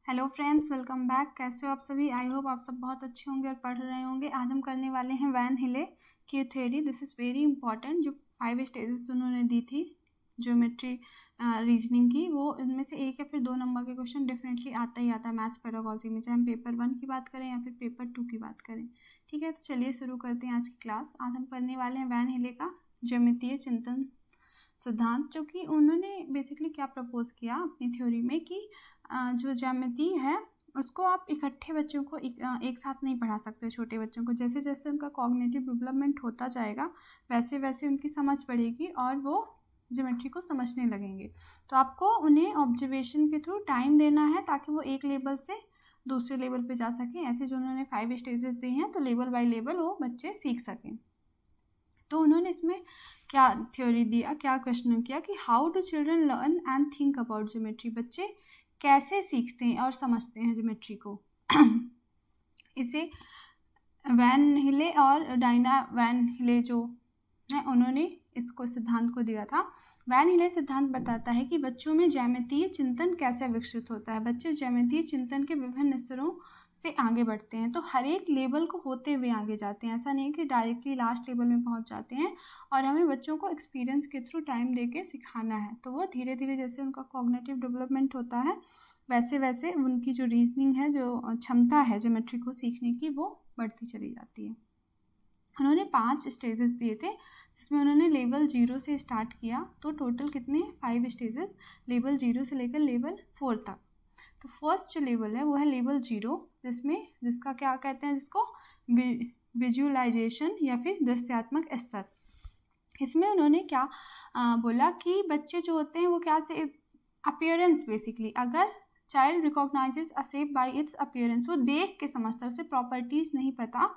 Hello friends, welcome back. कैसे हो आप सभी? आई होप आप सब बहुत अच्छे होंगे और पढ़ रहे होंगे। आज हम करने वाले हैं वैन हिले की theory. This is very important. जो 5 स्टेजेस उन्होंने दी थी ज्योमेट्री रीजनिंग की, वो इनमें से 1 या फिर 2 नंबर के क्वेश्चन डेफिनेटली आता ही आता है मैथ्स पेडागोजी में, चाहे हम पेपर 1 की बात करें या फिर पेपर 2 की बात करें। ठीक है, तो चलिए शुरू करते हैं आज की क्लास। आज हम करने वाले हैं वैन हिले का ज्यामितीय चिंतन सिद्धांत, जो कि उन्होंने बेसिकली क्या प्रपोज किया अपनी थ्योरी में कि जो ज्यामिति है उसको आप इकट्ठे बच्चों को एक साथ नहीं पढ़ा सकते। छोटे बच्चों को जैसे जैसे उनका कॉग्निटिव डेवलपमेंट होता जाएगा वैसे वैसे उनकी समझ बढ़ेगी और वो ज्योमेट्री को समझने लगेंगे। तो आपको उन्हें ऑब्जर्वेशन के थ्रू टाइम देना है ताकि वो एक लेवल से दूसरे लेवल पे जा सकें। ऐसे जो उन्होंने 5 स्टेजेस दिए हैं तो लेवल बाय लेवल वो बच्चे सीख सकें। तो उन्होंने इसमें क्या थ्योरी दिया, क्या क्वेश्चन किया कि how do children learn and think about geometry. बच्चे कैसे सीखते हैं और समझते हैं ज्योमेट्री को। इसे वैन हिले और डायना वैन हिले जो है उन्होंने इसको सिद्धांत को दिया था। वैन हिले सिद्धांत बताता है कि बच्चों में ज्यामितीय चिंतन कैसे विकसित होता है। बच्चे ज्यामितीय चिंतन के विभिन्न स्तरों से आगे बढ़ते हैं, तो हर एक लेवल को होते हुए आगे जाते हैं। ऐसा नहीं कि डायरेक्टली लास्ट लेवल में पहुंच जाते हैं। और हमें बच्चों को एक्सपीरियंस के थ्रू टाइम दे के सिखाना है, तो वो धीरे धीरे जैसे उनका कॉग्निटिव डेवलपमेंट होता है वैसे वैसे उनकी जो रीजनिंग है, जो क्षमता है ज्योमेट्री को सीखने की, वो बढ़ती चली जाती है। उन्होंने 5 स्टेजेस दिए थे जिसमें उन्होंने लेवल 0 से स्टार्ट किया। तो टोटल कितने 5 स्टेजेस, लेवल 0 से लेकर लेवल 4 तक। तो फर्स्ट जो लेवल है वो है लेवल 0, जिसका क्या कहते हैं, जिसको विजुअलाइजेशन या फिर दृश्यात्मक स्तर। इसमें उन्होंने क्या बोला कि बच्चे जो होते हैं वो क्या से अपीयरेंस, बेसिकली अगर child recognises a shape by it's appearance, वो देख के समझता है, उसे प्रॉपर्टीज़ नहीं पता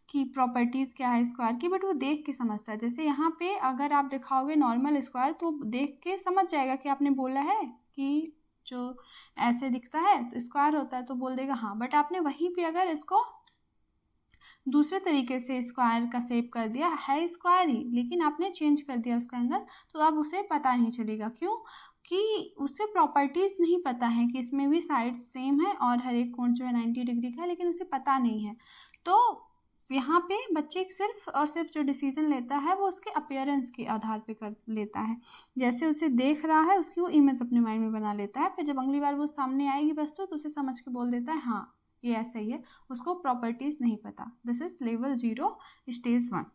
कि प्रॉपर्टीज़ क्या है स्क्वायर की, बट वो देख के समझता है। जैसे यहाँ पे अगर आप दिखाओगे नॉर्मल स्क्वायर तो देख के समझ जाएगा कि आपने बोला है कि जो ऐसे दिखता है तो स्क्वायर होता है, तो बोल देगा हाँ। बट आपने वहीं पे अगर इसको दूसरे तरीके से स्क्वायर का शेप कर दिया, है स्क्वायर ही लेकिन आपने चेंज कर दिया उसका एंगल, तो अब उसे पता नहीं चलेगा। क्यों? कि उसे प्रॉपर्टीज़ नहीं पता है कि इसमें भी साइड्स सेम है और हर एक कोण जो है 90 डिग्री का है, लेकिन उसे पता नहीं है। तो यहाँ पे बच्चे सिर्फ और सिर्फ जो डिसीजन लेता है वो उसके अपीयरेंस के आधार पे कर लेता है। जैसे उसे देख रहा है उसकी वो इमेज अपने माइंड में बना लेता है, फिर जब अगली बार वो सामने आएगी वस्तु तो उसे समझ के बोल देता है हाँ ये ऐसा ही है, उसको प्रॉपर्टीज़ नहीं पता। This is level 0 stage 1।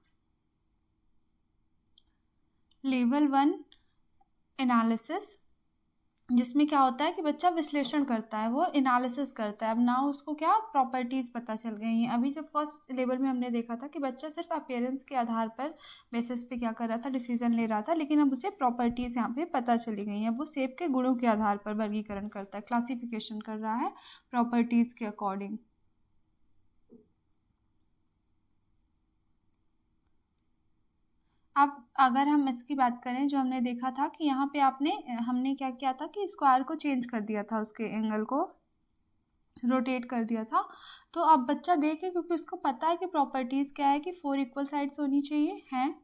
Level 1 analysis, जिसमें क्या होता है कि बच्चा विश्लेषण करता है, वो एनालिसिस करता है। अब ना उसको क्या प्रॉपर्टीज़ पता चल गई हैं। अभी जब फर्स्ट लेवल में हमने देखा था कि बच्चा सिर्फ अपीयरेंस के आधार पर बेसिस पे क्या कर रहा था, डिसीजन ले रहा था, लेकिन अब उसे प्रॉपर्टीज़ यहाँ पे पता चली गई हैं। वो शेप के गुणों के आधार पर वर्गीकरण करता है, क्लासिफिकेशन कर रहा है प्रॉपर्टीज़ के अकॉर्डिंग। अब अगर हम इसकी बात करें, जो हमने देखा था कि यहाँ पे हमने क्या किया था कि स्क्वायर को चेंज कर दिया था, उसके एंगल को रोटेट कर दिया था। तो अब बच्चा देखे, क्योंकि उसको पता है कि प्रॉपर्टीज़ क्या है कि 4 इक्वल साइड्स होनी चाहिए हैं,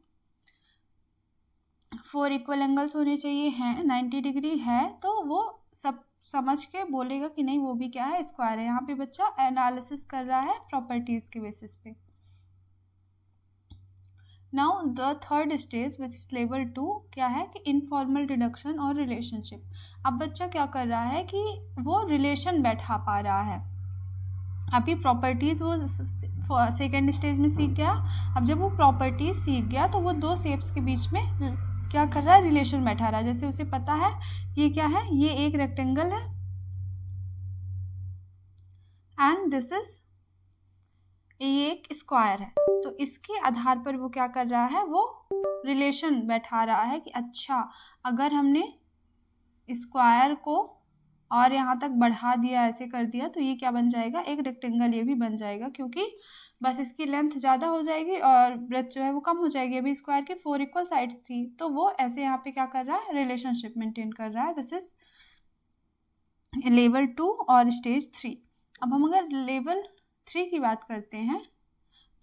4 इक्वल एंगल्स होने चाहिए हैं, 90 डिग्री है, तो वो सब समझ के बोलेगा कि नहीं वो भी क्या है, स्क्वायर है। यहाँ पे बच्चा एनालिसिस कर रहा है प्रॉपर्टीज़ के बेसिस पे। Now the third stage which is level 2 क्या है कि इनफॉर्मल डिडक्शन और रिलेशनशिप। अब बच्चा क्या कर रहा है कि वो रिलेशन बैठा पा रहा है। अभी प्रॉपर्टीज़ वो सेकेंड स्टेज में सीख गया। अब जब वो प्रॉपर्टीज़ सीख गया तो वो 2 शेप्स के बीच में क्या कर रहा है, रिलेशन बैठा रहा है। जैसे उसे पता है ये क्या है, ये एक रेक्टेंगल है एंड दिस इज ये एक स्क्वायर है। तो इसके आधार पर वो क्या कर रहा है, वो रिलेशन बैठा रहा है कि अच्छा अगर हमने स्क्वायर को और यहाँ तक बढ़ा दिया, ऐसे कर दिया, तो ये क्या बन जाएगा, एक रेक्टेंगल ये भी बन जाएगा, क्योंकि बस इसकी लेंथ ज़्यादा हो जाएगी और ब्रेथ जो है वो कम हो जाएगी। अभी स्क्वायर की 4 इक्वल साइड्स थी, तो वो ऐसे यहाँ पे क्या कर रहा है, रिलेशनशिप मेंटेन कर रहा है। दिस इज लेवल 2 और स्टेज 3। अब हम अगर लेवल 3 की बात करते हैं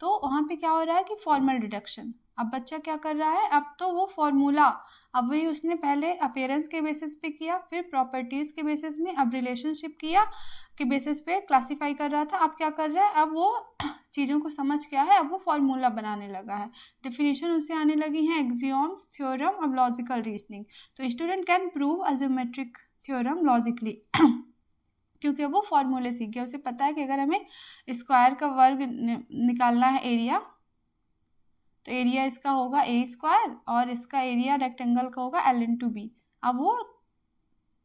तो वहाँ पे क्या हो रहा है कि फॉर्मल डिडक्शन। अब बच्चा क्या कर रहा है, अब तो वो फॉर्मूला, अब वही उसने पहले अपीयरेंस के बेसिस पे किया, फिर प्रॉपर्टीज के बेसिस में, अब रिलेशनशिप किया के बेसिस पे क्लासीफाई कर रहा था, अब क्या कर रहा है, अब वो चीज़ों को समझ गया है, अब वो फॉर्मूला बनाने लगा है, डेफिनेशन उसे आने लगी है, एक्सियोम्स, थ्योरम, अब लॉजिकल रीजनिंग। तो student can prove a geometric theorem logically क्योंकि वो फॉर्मूले सीख गया, उसे पता है कि अगर हमें स्क्वायर का वर्ग निकालना है एरिया, तो एरिया इसका होगा ए स्क्वायर और इसका एरिया रेक्टेंगल का होगा L/B। अब वो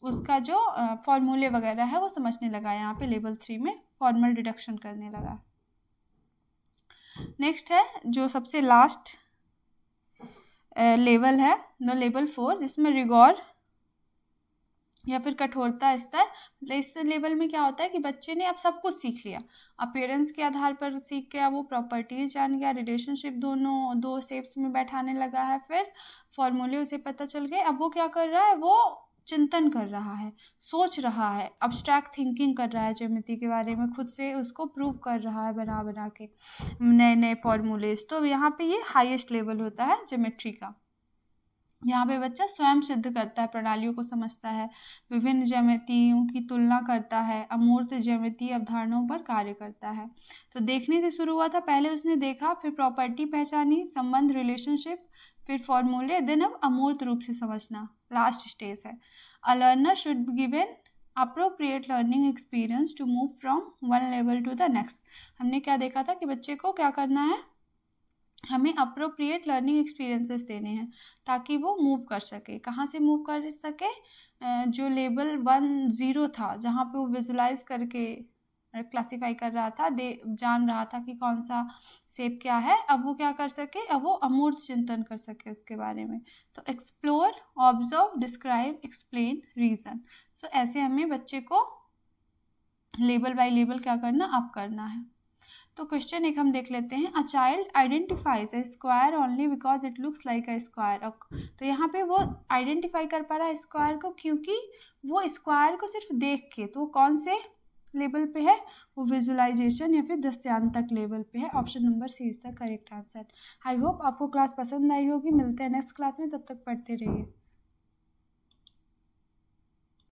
उसका जो फॉर्मूले वगैरह है वो समझने लगा, यहाँ पे लेवल 3 में फॉर्मल डिडक्शन करने लगा। नेक्स्ट है जो सबसे लास्ट लेवल है, लेवल 4, जिसमें रिगॉर या फिर कठोरता स्तर। मतलब इस लेवल में क्या होता है कि बच्चे ने अब सब कुछ सीख लिया, अपीयरेंस के आधार पर सीख गया, वो प्रॉपर्टीज जान गया, रिलेशनशिप दोनों दो शेप्स में बैठाने लगा है, फिर फॉर्मूले उसे पता चल गए। अब वो क्या कर रहा है, वो चिंतन कर रहा है, सोच रहा है, अब्स्ट्रैक्ट थिंकिंग कर रहा है ज्योमेट्री के बारे में, खुद से उसको प्रूव कर रहा है बना बना के नए नए फॉर्मूलेज। तो यहाँ पे ये हाईएस्ट लेवल होता है ज्योमेट्री का। यहाँ पे बच्चा स्वयं सिद्ध करता है, प्रणालियों को समझता है, विभिन्न ज्यामितियों की तुलना करता है, अमूर्त ज्यामितीय अवधारणाओं पर कार्य करता है। तो देखने से शुरू हुआ था, पहले उसने देखा, फिर प्रॉपर्टी पहचानी, संबंध, रिलेशनशिप, फिर फॉर्मूले, देन अब अमूर्त रूप से समझना लास्ट स्टेज है। A learner should be given appropriate learning experience to move from one level to the next. हमने क्या देखा था कि बच्चे को क्या करना है, हमें अप्रोप्रिएट लर्निंग एक्सपीरियंसेस देने हैं ताकि वो मूव कर सके। कहाँ से मूव कर सके, जो लेवल 1-0 था, जहाँ पे वो विजुलाइज करके क्लासीफाई कर रहा था, जान रहा था कि कौन सा शेप क्या है, अब वो क्या कर सके, अब वो अमूर्त चिंतन कर सके उसके बारे में। तो explore, observe, describe, explain, reason. So ऐसे हमें बच्चे को लेवल बाय लेवल क्या करना, अप करना है। तो क्वेश्चन एक हम देख लेते हैं, a child identifies A square only because it looks like a square. तो यहाँ पे वो आइडेंटिफाई कर पा रहा है स्क्वायर को क्योंकि वो स्क्वायर को सिर्फ देख के, तो वो कौन से लेवल पे है, वो विजुअलाइजेशन या फिर दृश्यांतक लेवल पे है। Option number C is the correct answer. I hope आपको क्लास पसंद आई होगी, मिलते हैं नेक्स्ट क्लास में, तब तक पढ़ते रहिए।